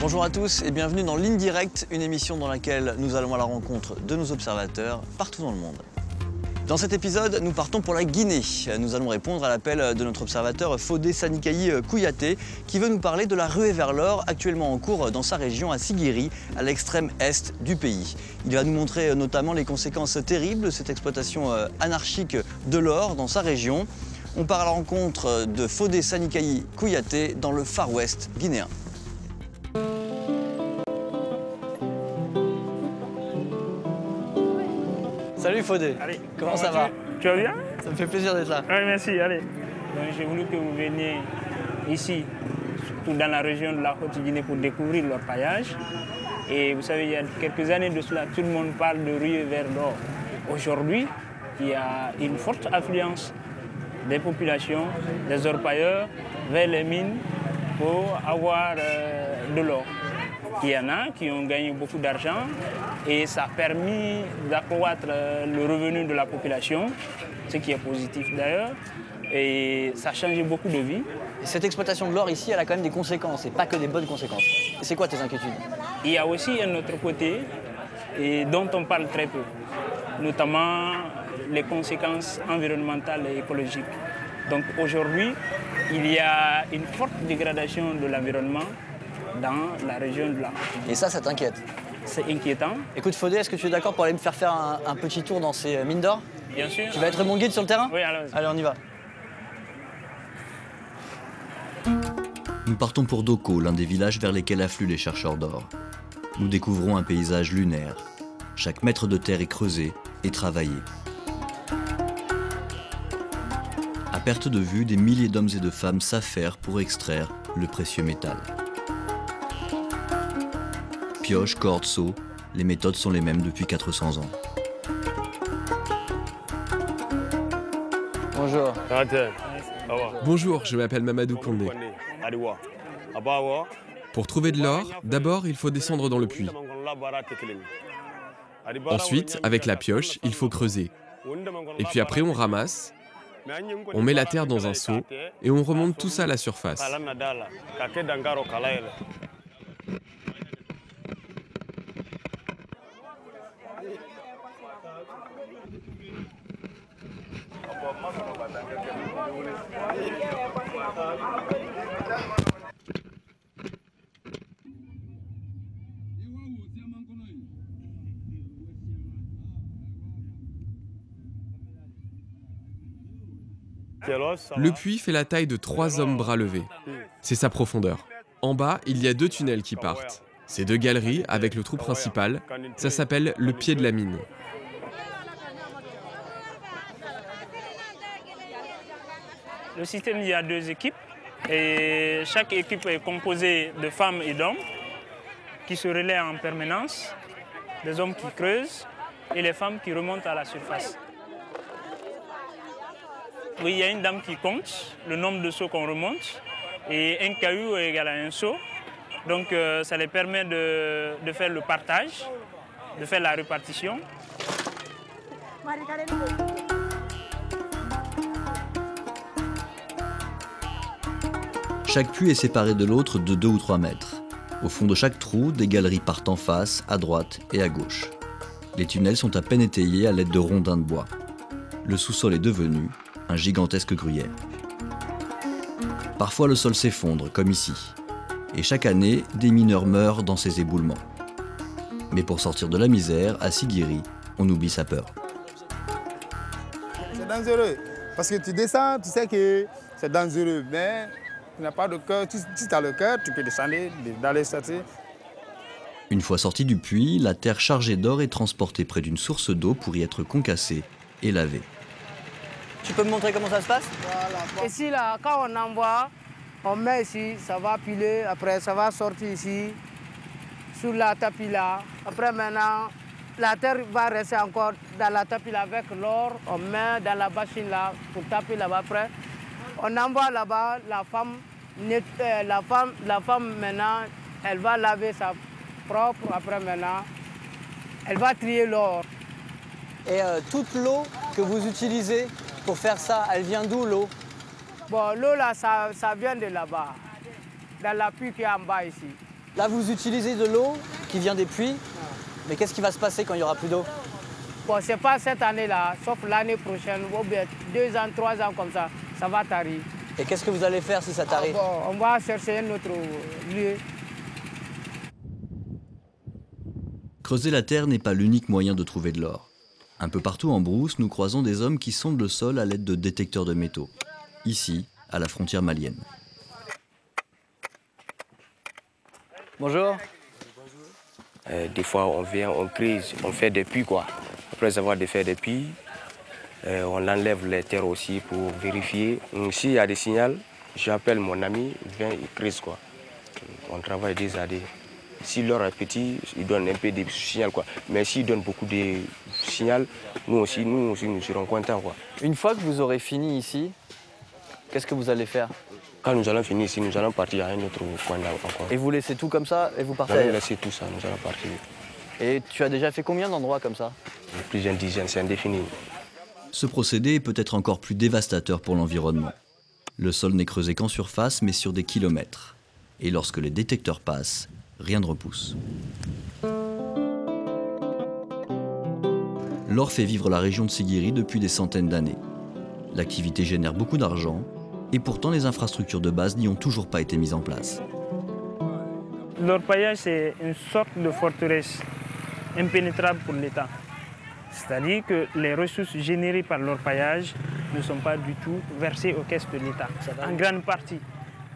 Bonjour à tous et bienvenue dans Ligne Directe, une émission dans laquelle nous allons à la rencontre de nos observateurs partout dans le monde. Dans cet épisode, nous partons pour la Guinée. Nous allons répondre à l'appel de notre observateur Fodé Sanikayi Kouyaté qui veut nous parler de la ruée vers l'or actuellement en cours dans sa région à Siguiri, à l'extrême est du pays. Il va nous montrer notamment les conséquences terribles de cette exploitation anarchique de l'or dans sa région. On part à la rencontre de Fodé Sanikayi Kouyaté dans le Far West guinéen. Salut Fodé, allez, comment ça va? Tu vas bien? Ça me fait plaisir d'être là. Oui, merci, allez. J'ai voulu que vous veniez ici, surtout dans la région de la Haute-Guinée, pour découvrir leur paillage. Et vous savez, il y a quelques années de cela, tout le monde parle de ruée vers l'or. Aujourd'hui, il y a une forte affluence des populations, des orpailleurs, vers les mines pour avoir de l'or. Il y en a qui ont gagné beaucoup d'argent et ça a permis d'accroître le revenu de la population, ce qui est positif d'ailleurs, et ça a changé beaucoup de vies. Et cette exploitation de l'or ici, elle a quand même des conséquences, et pas que des bonnes conséquences. C'est quoi tes inquiétudes? Il y a aussi un autre côté et dont on parle très peu, notamment les conséquences environnementales et écologiques. Donc aujourd'hui, il y a une forte dégradation de l'environnement dans la région de la Haute-Guinée. Et ça t'inquiète? C'est inquiétant. Écoute Fodé, est-ce que tu es d'accord pour aller me faire un petit tour dans ces mines d'or? Bien sûr. Tu vas être mon guide sur le terrain? Oui, allons-y. Allez, on y va. Nous partons pour Doko, l'un des villages vers lesquels affluent les chercheurs d'or. Nous découvrons un paysage lunaire. Chaque mètre de terre est creusé et travaillé. À perte de vue, des milliers d'hommes et de femmes s'affairent pour extraire le précieux métal. Pioche, corde, seau, les méthodes sont les mêmes depuis 400 ans. Bonjour. Bonjour, je m'appelle Mamadou Kondé. Pour trouver de l'or, d'abord il faut descendre dans le puits. Ensuite, avec la pioche, il faut creuser. Et puis après on ramasse, on met la terre dans un seau et on remonte tout ça à la surface. Le puits fait la taille de 3 hommes bras levés. C'est sa profondeur. En bas, il y a 2 tunnels qui partent. Ces 2 galeries, avec le trou principal, ça s'appelle le pied de la mine. Le système, il y a 2 équipes et chaque équipe est composée de femmes et d'hommes qui se relaient en permanence, des hommes qui creusent et les femmes qui remontent à la surface. Oui, il y a une dame qui compte le nombre de seaux qu'on remonte et un caillou est égal à un seau. Donc ça les permet de faire le partage, de faire la répartition. Chaque puits est séparé de l'autre de 2 ou 3 mètres. Au fond de chaque trou, des galeries partent en face, à droite et à gauche. Les tunnels sont à peine étayés à l'aide de rondins de bois. Le sous-sol est devenu un gigantesque gruyère. Parfois le sol s'effondre, comme ici. Et chaque année, des mineurs meurent dans ces éboulements. Mais pour sortir de la misère, à Siguiri, on oublie sa peur. C'est dangereux, parce que tu descends, tu sais que c'est dangereux, mais tu n'as pas de cœur. Si tu as le cœur, tu peux descendre, d'aller sortir. Une fois sorti du puits, la terre chargée d'or est transportée près d'une source d'eau pour y être concassée et lavée. Tu peux me montrer comment ça se passe? Voilà. Ici, là, quand on envoie, on met ici, ça va piler, après ça va sortir ici, sous la tapis là. Après maintenant, la terre va rester encore dans la tapis là avec l'or. On met dans la machine là pour taper là-bas. Après, on envoie là-bas, la femme maintenant, elle va laver sa propre. Après maintenant, elle va trier l'or. Et toute l'eau que vous utilisez pour faire ça, elle vient d'où l'eau? Bon, l'eau là, ça vient de là-bas, dans la puits qui est en bas ici. Là, vous utilisez de l'eau qui vient des puits, mais qu'est-ce qui va se passer quand il n'y aura plus d'eau? Bon, c'est pas cette année-là, sauf l'année prochaine, ou bien 2 ans, 3 ans comme ça va tarir. Et qu'est-ce que vous allez faire si ça tarit? Bon, on va chercher un autre lieu. Creuser la terre n'est pas l'unique moyen de trouver de l'or. Un peu partout en brousse, nous croisons des hommes qui sondent le sol à l'aide de détecteurs de métaux. Ici, à la frontière malienne. Bonjour. Des fois, on vient, on creuse, on fait des puits, quoi. Après avoir fait des puits, on enlève les terres aussi pour vérifier. S'il y a des signaux, j'appelle mon ami, il vient, il creuse, quoi. On travaille des années. Si l'or est petit, il donne un peu de signaux, quoi. Mais s'il donne beaucoup de signaux, nous aussi, nous serons contents, quoi. Une fois que vous aurez fini ici, qu'est-ce que vous allez faire? Quand nous allons finir ici, nous allons partir à un autre point encore. Et vous laissez tout comme ça et vous partez? Nous allons laisser tout ça, nous allons partir. Et tu as déjà fait combien d'endroits comme ça? Plusieurs dizaines, c'est indéfini. Ce procédé est peut-être encore plus dévastateur pour l'environnement. Le sol n'est creusé qu'en surface, mais sur des kilomètres. Et lorsque les détecteurs passent, rien ne repousse. L'or fait vivre la région de Siguiri depuis des centaines d'années. L'activité génère beaucoup d'argent, et pourtant les infrastructures de base n'y ont toujours pas été mises en place. L'orpaillage, c'est une sorte de forteresse impénétrable pour l'État. C'est-à-dire que les ressources générées par l'orpaillage ne sont pas du tout versées aux caisses de l'État. En grande partie,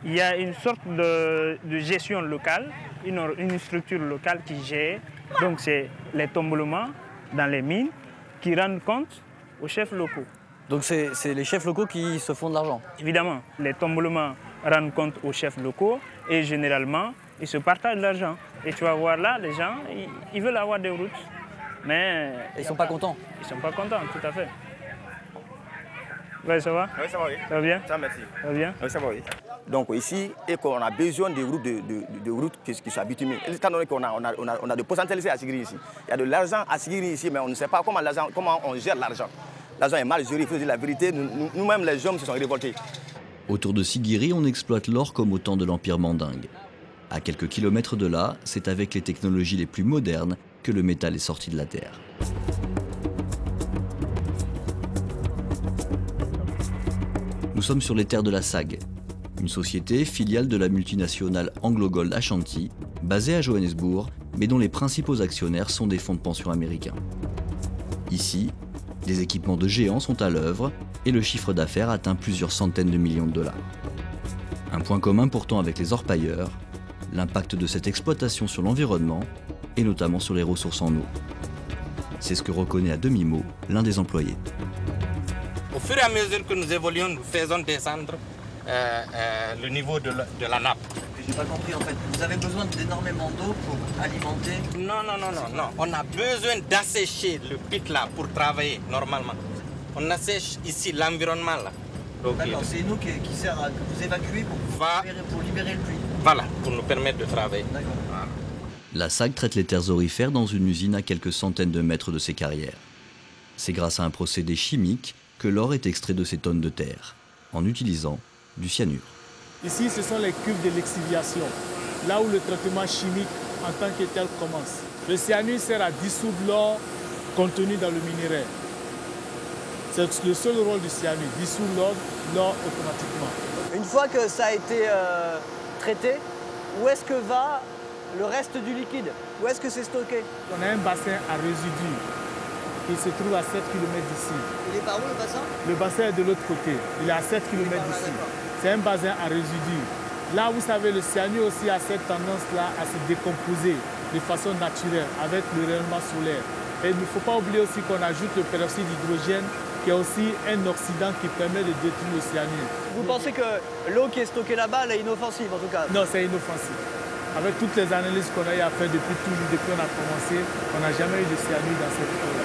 il y a une sorte de gestion locale, une structure locale qui gère. Donc c'est les tombelements dans les mines qui rendent compte aux chefs locaux. Donc c'est les chefs locaux qui se font de l'argent? Évidemment, les tombelements rendent compte aux chefs locaux et généralement, ils se partagent l'argent. Et tu vas voir là, les gens, ils veulent avoir des routes. Mais ils ne sont pas contents? Ils ne sont pas contents, tout à fait. Ouais, ça va? Oui, ça va, oui. Ça va bien? Ça va, merci. Ça va bien? Oui, ça va, oui. Donc ici, on a besoin de routes, qui soient bitumées. Étant donné qu'on a de potentialités à Siguiri ici. Il y a de l'argent à Siguiri ici, mais on ne sait pas comment on gère l'argent. L'argent est mal géré, il faut dire la vérité. Nous-mêmes, les hommes, se sont révoltés. Autour de Siguiri, on exploite l'or comme au temps de l'Empire mandingue. À quelques kilomètres de là, c'est avec les technologies les plus modernes que le métal est sorti de la terre. Nous sommes sur les terres de la SAG, une société filiale de la multinationale AngloGold Ashanti, basée à Johannesburg, mais dont les principaux actionnaires sont des fonds de pension américains. Ici, des équipements de géants sont à l'œuvre et le chiffre d'affaires atteint plusieurs centaines de millions de dollars. Un point commun pourtant avec les orpailleurs, l'impact de cette exploitation sur l'environnement et notamment sur les ressources en eau. C'est ce que reconnaît à demi-mot l'un des employés. Au fur et à mesure que nous évoluons, nous faisons descendre le niveau de la nappe. J'ai pas compris en fait. Vous avez besoin d'énormément d'eau pour alimenter? Non. On a besoin d'assécher le pic là pour travailler normalement. On assèche ici l'environnement là. D'accord, c'est une eau qui sert à que vous évacuez pour libérer le puits. Voilà, pour nous permettre de travailler. D'accord. Voilà. La SAG traite les terres aurifères dans une usine à quelques centaines de mètres de ses carrières. C'est grâce à un procédé chimique que l'or est extrait de ces tonnes de terre, en utilisant du cyanure. Ici, ce sont les cuves de l'exfoliation, là où le traitement chimique en tant que tel commence. Le cyanure sert à dissoudre l'or contenu dans le minerai. C'est le seul rôle du cyanure, dissoudre l'or automatiquement. Une fois que ça a été traité, où est-ce que va le reste du liquide? Où est-ce que c'est stocké? On a un bassin à résidus qui se trouve à 7 km d'ici. Il est par où le bassin? Le bassin est de l'autre côté, il est à 7 km d'ici. C'est un bassin à résidus. Là, vous savez, le cyanure aussi a cette tendance-là à se décomposer de façon naturelle avec le rayonnement solaire. Et il ne faut pas oublier aussi qu'on ajoute le peroxyde d'hydrogène qui est aussi un oxydant qui permet de détruire le cyanure. Vous pensez que l'eau qui est stockée là-bas, elle est inoffensive en tout cas? Non, c'est inoffensif. Avec toutes les analyses qu'on a eu à faire depuis toujours, depuis qu'on a commencé, on n'a jamais eu de cyanure dans cette eau-là.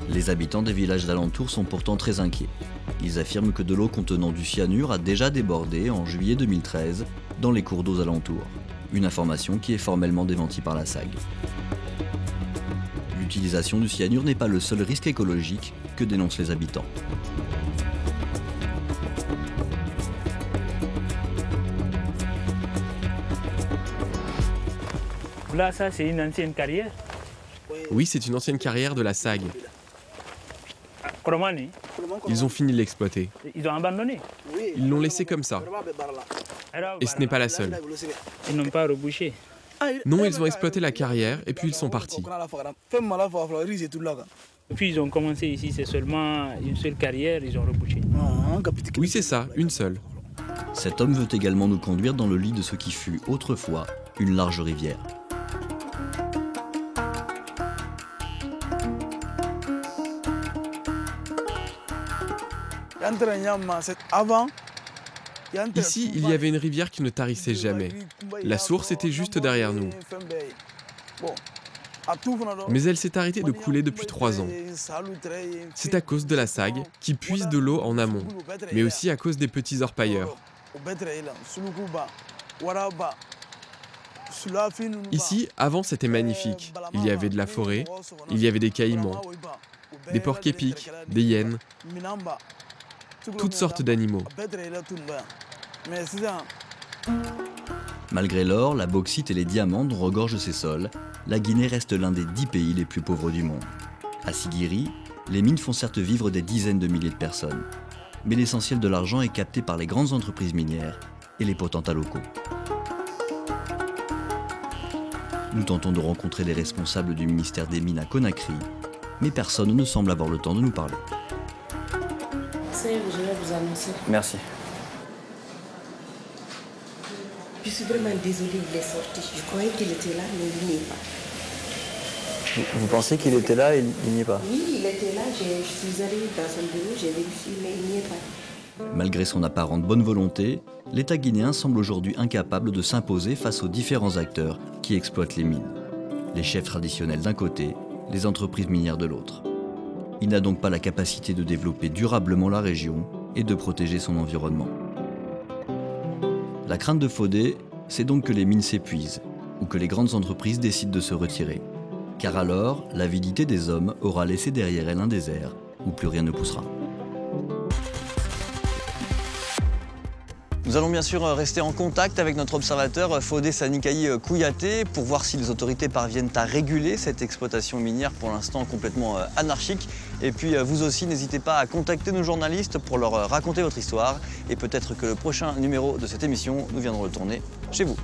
Les habitants des villages d'alentour sont pourtant très inquiets. Ils affirment que de l'eau contenant du cyanure a déjà débordé en juillet 2013 dans les cours d'eau alentours. Une information qui est formellement démentie par la SAG. l'utilisation du cyanure n'est pas le seul risque écologique que dénoncent les habitants. Là, ça, c'est une ancienne carrière. Oui, c'est une ancienne carrière de la SAG. Kromani, Ils ont fini de l'exploiter. ils ont abandonné. Ils l'ont laissé comme ça. Et ce n'est pas la seule. Ils n'ont pas rebouché. Non, ils ont exploité la carrière et puis ils sont partis. Puis ils ont commencé ici, c'est seulement une seule carrière, ils ont rebouché. Oui, c'est ça, une seule. Cet homme veut également nous conduire dans le lit de ce qui fut autrefois une large rivière. Ici, il y avait une rivière qui ne tarissait jamais. La source était juste derrière nous. Mais elle s'est arrêtée de couler depuis 3 ans. C'est à cause de la SAG qui puise de l'eau en amont, mais aussi à cause des petits orpailleurs. Ici, avant, c'était magnifique. Il y avait de la forêt, il y avait des caïmans, des porcs-épics, des hyènes, toutes sortes d'animaux. Malgré l'or, la bauxite et les diamants dont regorgent ces sols, la Guinée reste l'un des 10 pays les plus pauvres du monde. À Siguiri, les mines font certes vivre des dizaines de milliers de personnes, mais l'essentiel de l'argent est capté par les grandes entreprises minières et les potentats locaux. Nous tentons de rencontrer les responsables du ministère des Mines à Conakry, mais personne ne semble avoir le temps de nous parler. Je vais vous annoncer. Merci. Je suis vraiment désolée, il est sorti. Je croyais qu'il était là, mais il n'y est pas. Vous pensez qu'il était là et il n'y est pas? Oui, il était là. Je suis allée dans son bureau, j'ai vérifié, mais il n'y est pas. Malgré son apparente bonne volonté, l'État guinéen semble aujourd'hui incapable de s'imposer face aux différents acteurs qui exploitent les mines. Les chefs traditionnels d'un côté, les entreprises minières de l'autre. Il n'a donc pas la capacité de développer durablement la région et de protéger son environnement. La crainte de Fodé, c'est donc que les mines s'épuisent ou que les grandes entreprises décident de se retirer. Car alors, l'avidité des hommes aura laissé derrière elle un désert où plus rien ne poussera. Nous allons bien sûr rester en contact avec notre observateur Fodé Sanikayi Kouyaté pour voir si les autorités parviennent à réguler cette exploitation minière pour l'instant complètement anarchique. Et puis vous aussi, n'hésitez pas à contacter nos journalistes pour leur raconter votre histoire et peut-être que le prochain numéro de cette émission, nous viendrons le tourner chez vous.